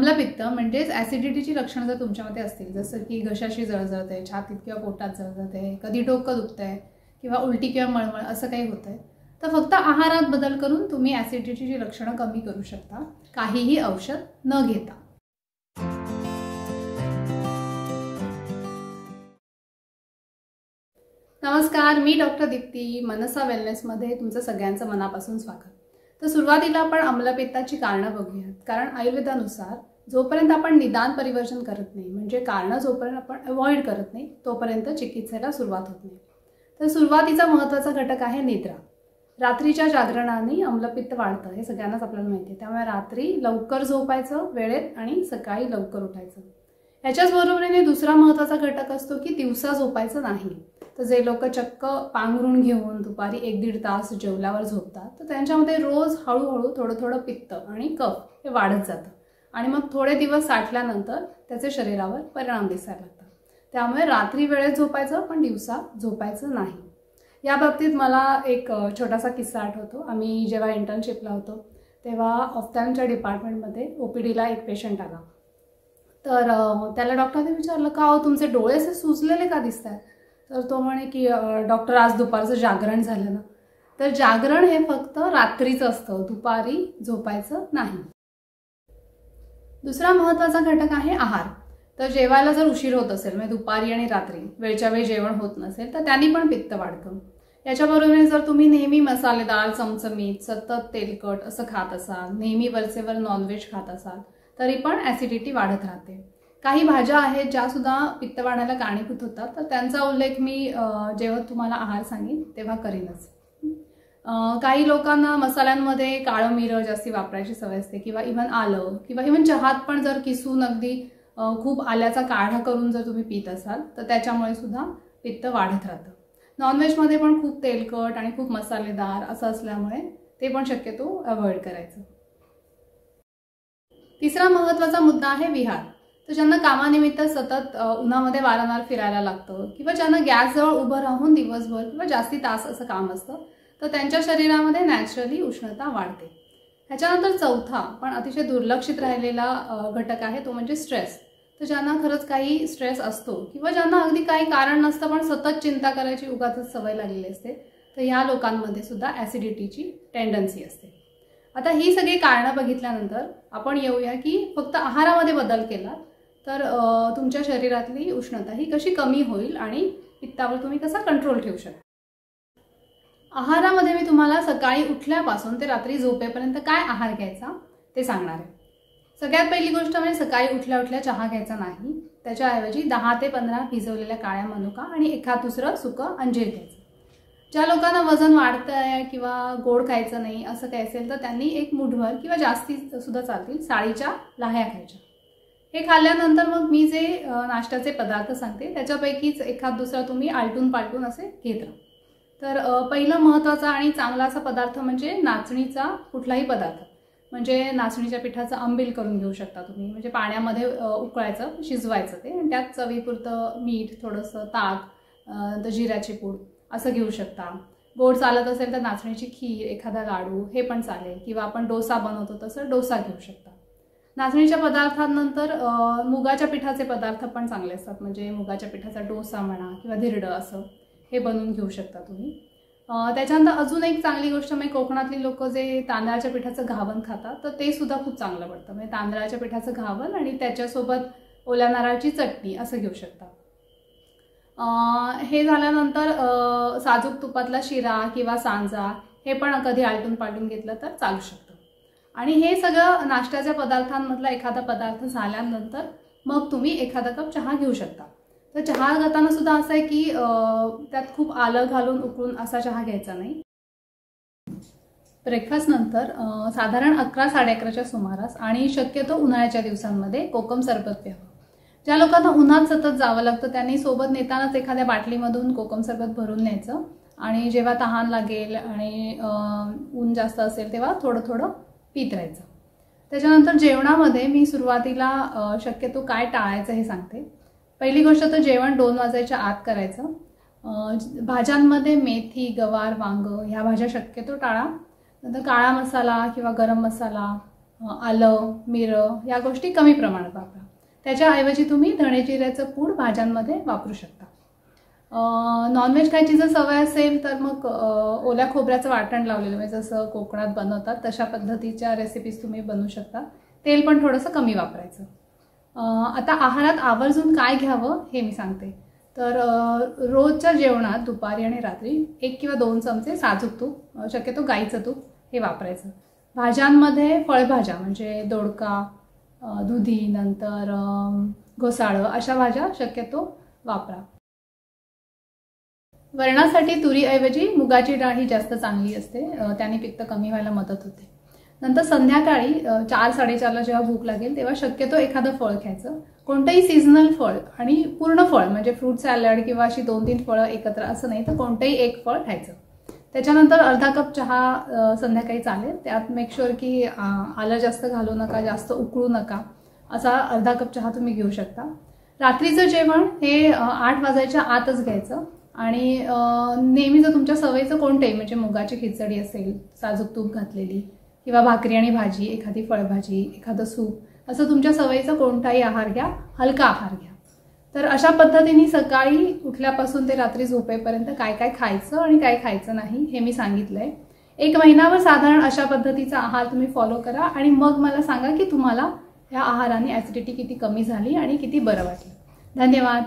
आम्लपित्त म्हणजेच ॲसिडिटीची लक्षणं जर तुमच्यामध्ये असतील, जसं की घशाशी जळजळते, छातीत किंवा पोटात जळजळते, कधी डोकं दुखतंय किंवा उलटी किंवा मळमळ असं काही होतंय, तर फक्त आहारात बदल करून तुम्ही ॲसिडिटीची लक्षणं कमी करू शकता, काहीही औषध न घेता. नमस्कार, मी डॉक्टर दीप्ती. मनसा वेलनेसमध्ये तुमचं सगळ्यांचं मनापासून स्वागत. तर सुरुवातीला आपण आम्लपित्ताची कारणं बघूयात. कारण आयुर्वेदानुसार जोपर्यंत आपण निदान परिवर्जन करत नाही, म्हणजे कारणं जोपर्यंत आपण अवॉइड करत नाही, तोपर्यंत चिकित्सेला सुरुवात होत नाही. तर सुरुवातीचा महत्त्वाचा घटक आहे निद्रा. रात्रीच्या जागरणाने आम्लपित्त वाढतं, हे सगळ्यांनाच आपल्याला माहिती आहे. त्यामुळे रात्री लवकर झोपायचं वेळेत आणि सकाळी लवकर उठायचं. याच्याच बरोबरीने दुसरा महत्त्वाचा घटक असतो की दिवसा झोपायचं नाही. तर जे लोक चक्क पांघरून घेऊन दुपारी 1-1.5 तास जेवल्यावर झोपतात, तर त्यांच्यामध्ये रोज हळूहळू थोडं पित्त आणि कफ हे वाढत जातं आणि मग थोडे दिवस साठल्यानंतर त्याचे शरीरावर परिणाम दिसायला लागतात. त्यामुळे रात्री वेळेत झोपायचं, पण दिवसा झोपायचं नाही. या बाबतीत मला एक छोटासा किस्सा आठवतो. आम्ही जेव्हा इंटर्नशिपला होतो तेव्हा ऑफ्थॅल्मच्या डिपार्टमेंटमध्ये OPDला एक पेशंट आला. तर त्याला डॉक्टरने विचारलं, का हो तुमचे डोळे असे सुजलेले का दिसत आहेत? तर तो म्हणे की डॉक्टर आज दुपारचं जागरण झालं ना. तर जागरण हे फक्त रात्रीचं असतं, दुपारी झोपायचं नाही. दुसरा महत्त्वाचा घटक आहे आहार. तर जेवायला जर उशीर होत असेल, म्हणजे दुपारी आणि रात्री वेळच्या वेळी जेवण होत नसेल, तर त्यांनी पण पित्त वाढतं. याच्याबरोबर जर तुम्ही नेहमी मसालेदार, चमचमीत, सतत तेलकट असं खात असाल, नेहमी वरचेवर नॉनव्हेज खात असाल, तरी पण ॲसिडिटी वाढत राहते. काही भाज्या आहेत ज्या सुद्धा पित्त वाढायला कारणीभूत होतात, तर त्यांचा उल्लेख मी जेव्हा तुम्हाला आहार सांगेन तेव्हा करीनच. काही लोकांना मसाल्यांमध्ये काळं मिरं जास्ती वापरायची सवय असते, किंवा इव्हन आलं, किंवा इव्हन चहात पण जर किसून अगदी खूप आल्याचा काढा करून जर तुम्ही पित असाल, तर त्याच्यामुळे सुद्धा पित्त वाढत राहतं. नॉनव्हेजमध्ये पण खूप तेलकट आणि खूप मसालेदार असं असल्यामुळे ते पण शक्यतो अवॉइड करायचं. तिसरा महत्त्वाचा मुद्दा आहे विहार. तर ज्यांना कामानिमित्त सतत उन्हामध्ये वारंवार फिरायला लागतं, किंवा ज्यांना गॅसजवळ उभं राहून दिवसभर किंवा जास्ती तास असं काम असतं, तर त्यांच्या शरीरामध्ये नॅचरली उष्णता वाढते. ह्याच्यानंतर चौथा पण अतिशय दुर्लक्षित राहिलेला घटक आहे, तो म्हणजे स्ट्रेस. तर ज्यांना खरंच काही स्ट्रेस असतो, किंवा ज्यांना अगदी काही कारण नसतं पण सतत चिंता करायची उगाचच सवय लागलेली असते, तर ह्या लोकांमध्ये सुद्धा ॲसिडिटीची टेंडन्सी असते. आता ही सगळी कारणं बघितल्यानंतर आपण येऊया की फक्त आहारामध्ये बदल केला तर तुमच्या शरीरातली उष्णता ही कशी कमी होईल आणि पित्तावर तुम्ही कसा कंट्रोल ठेवू शकता. आहारामध्ये मी तुम्हाला सकाळी उठल्यापासून ते रात्री झोपेपर्यंत काय आहार घ्यायचा ते सांगणार आहे. सगळ्यात पहिली गोष्ट म्हणजे सकाळी उठल्या उठल्या चहा घ्यायचा नाही. त्याच्याऐवजी 10 ते 15 भिजवलेल्या काळ्या मनुका आणि एखाद दुसरं सुकं अंजीर घ्यायचं. ज्या लोकांना वजन वाढतंय किंवा गोड खायचं नाही असं काही असेल, तर त्यांनी एक मुठभर किंवा जास्ती सुद्धा चालतील साळीच्या लाह्या खायच्या. हे खाल्ल्यानंतर मग मी जे नाश्त्याचे पदार्थ सांगते त्याच्यापैकीच एखाद दुसरा तुम्ही आलटून पालटून असे घेत राहा. तर पहिलं महत्त्वाचा आणि चांगला असा पदार्थ म्हणजे नाचणीचा कुठलाही पदार्थ. म्हणजे नाचणीच्या पिठाचं आंबील करून घेऊ शकता तुम्ही. म्हणजे पाण्यामध्ये उकळायचं, शिजवायचं ते, आणि त्यात चवीपुरतं मीठ, थोडंसं ताक, तर जिऱ्याची पूड असं घेऊ शकता. गोड चालत असेल तर नाचणीची खीर, एखादा लाडू हे पण चालेल, किंवा आपण डोसा बनवतो तसं डोसा घेऊ शकता. नाचणीच्या पदार्थांनंतर मुगाच्या पिठाचे पदार्थ पण चांगले असतात. म्हणजे मुगाच्या पिठाचा डोसा म्हणा किंवा धिरडं असं हे बनवून घेऊ शकता तुम्ही. त्याच्यानंतर अजून एक चांगली गोष्ट म्हणजे कोकणातली लोक जे तांदळाच्या पिठाचं घावन खातात, तर ते सुद्धा खूप चांगलं पडतं. म्हणजे तांदळाच्या पिठाचं घावन आणि त्याच्यासोबत ओल्या नारळाची चटणी असं घेऊ शकता. हे झाल्यानंतर साजूक तुपातला शिरा किंवा सांजा हे पण कधी आलटून पालटून घेतलं तर चालू शकतं. आणि हे सगळं नाश्त्याच्या पदार्थांमधला एखादा पदार्थ झाल्यानंतर मग तुम्ही एखादा कप चहा घेऊ शकता. तर चहा घेताना सुद्धा असं आहे की त्यात खूप आलं घालून उकळून असा चहा घ्यायचा नाही. ब्रेकफास्ट नंतर साधारण 11-11:30च्या सुमारास आणि शक्यतो उन्हाळ्याच्या दिवसांमध्ये कोकम सरबत प्यावं. ज्या लोकांना उन्हात सतत जावं लागतं त्यांनी सोबत नेतानाच एखाद्या बाटलीमधून कोकम सरबत भरून न्यायचं, आणि जेव्हा तहान लागेल आणि ऊन जास्त असेल तेव्हा थोडं थोडं पीत राहायचं. त्याच्यानंतर जेवणामध्ये मी सुरुवातीला शक्यतो काय टाळायचं हे सांगते. पहिली गोष्ट तर जेवण 2 वाजायच्या आत करायचं. भाज्यांमध्ये मेथी, गवार, वांग ह्या भाज्या शक्यतो टाळा. नंतर काळा मसाला किंवा गरम मसाला आलं, मिरं या गोष्टी कमी प्रमाणात वापरा. त्याच्याऐवजी तुम्ही धणे जिऱ्याचं पूड भाज्यांमध्ये वापरू शकता. नॉनव्हेज खायची जर सवय असेल तर मग ओल्या खोबऱ्याचं वाटण लावलेलं म्हणजे जसं कोकणात बनवतात तशा पद्धतीच्या रेसिपीज तुम्ही बनवू शकता. तेल पण थोडंसं कमी वापरायचं. आता आहारात आवर्जून काय घ्यावं हे मी सांगते. तर रोजच्या जेवणात दुपारी आणि रात्री 1 किंवा 2 चमचे साजूक तूप, शक्यतो गाईचं तूप हे वापरायचं. भाज्यांमध्ये फळभाज्या म्हणजे दोडका, दुधी, नंतर घोसाळं अशा भाज्या शक्यतो वापरा. वरणासाठी तुरीऐवजी मुगाची डाळ ही जास्त चांगली असते, त्याने पित्त कमी व्हायला मदत होते. नंतर संध्याकाळी 4-4:30ला जेव्हा भूक लागेल तेव्हा शक्यतो एखादं फळ खायचं. कोणतंही सीझनल फळ आणि पूर्ण फळ म्हणजे फ्रूट सॅलड किंवा अशी 2-3 फळं एकत्र असं नाही, तर कोणतंही एक फळ खायचं. त्याच्यानंतर अर्धा कप चहा संध्याकाळी चालेल. त्यात मेक शुअर की आलं जास्त घालू नका, जास्त उकळू नका, असा अर्धा कप चहा तुम्ही घेऊ शकता. रात्रीचं जेवण हे 8 वाजायच्या आतच घ्यायचं. आणि नेहमी जर तुमच्या सवयीचं कोणतंही म्हणजे मुगाची खिचडी असेल साजूक तूप घातलेली किंवा भाकरी आणि भाजी, एखादी फळभाजी, एखादं सूप, असं तुमच्या सवयीचा कोणताही आहार घ्या, हलका आहार घ्या. तर अशा पद्धतीने सकाळी उठल्यापासून ते रात्री झोपेपर्यंत काय काय खायचं आणि काय खायचं नाही हे मी सांगितलंय. 1 महिनाभर साधारण अशा पद्धतीचा आहार तुम्ही फॉलो करा आणि मग मला सांगा की तुम्हाला या आहाराने ॲसिडिटी किती कमी झाली आणि किती बरं वाटलं. धन्यवाद.